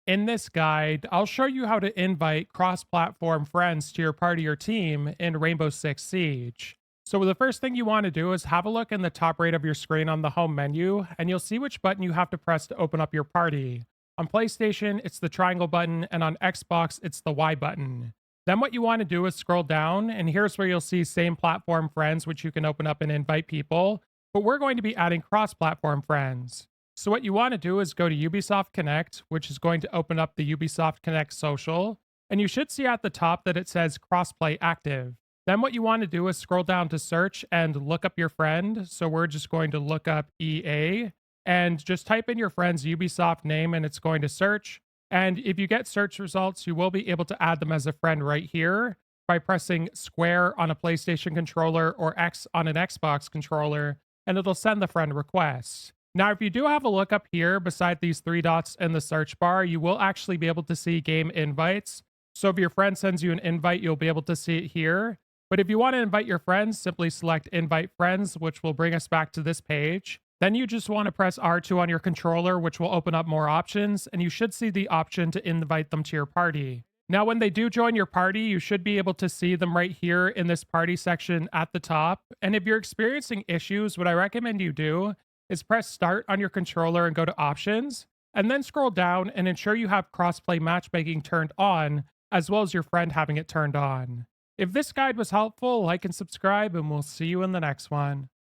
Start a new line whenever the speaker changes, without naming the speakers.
In this guide, I'll show you how to invite cross-platform friends to your party or team in Rainbow Six Siege. So the first thing you want to do is have a look in the top right of your screen on the home menu, and you'll see which button you have to press to open up your party. On PlayStation, it's the triangle button, and on Xbox, it's the Y button. Then what you want to do is scroll down, and here's where you'll see same platform friends, which you can open up and invite people. But we're going to be adding cross-platform friends. So what you want to do is go to Ubisoft Connect, which is going to open up the Ubisoft Connect social, and you should see at the top that it says Crossplay active. Then what you want to do is scroll down to search and look up your friend. So we're just going to look up EA and just type in your friend's Ubisoft name and it's going to search. And if you get search results, you will be able to add them as a friend right here by pressing square on a PlayStation controller or X on an Xbox controller, and it'll send the friend request. Now, if you do have a look up here beside these three dots in the search bar, you will actually be able to see game invites. So if your friend sends you an invite, you'll be able to see it here. But if you want to invite your friends, simply select invite friends, which will bring us back to this page. Then you just want to press R2 on your controller, which will open up more options, and you should see the option to invite them to your party. Now, when they do join your party, you should be able to see them right here in this party section at the top. And if you're experiencing issues, what I recommend you do is press start on your controller and go to options, and then scroll down and ensure you have crossplay matchmaking turned on, as well as your friend having it turned on. If this guide was helpful, like and subscribe, and we'll see you in the next one.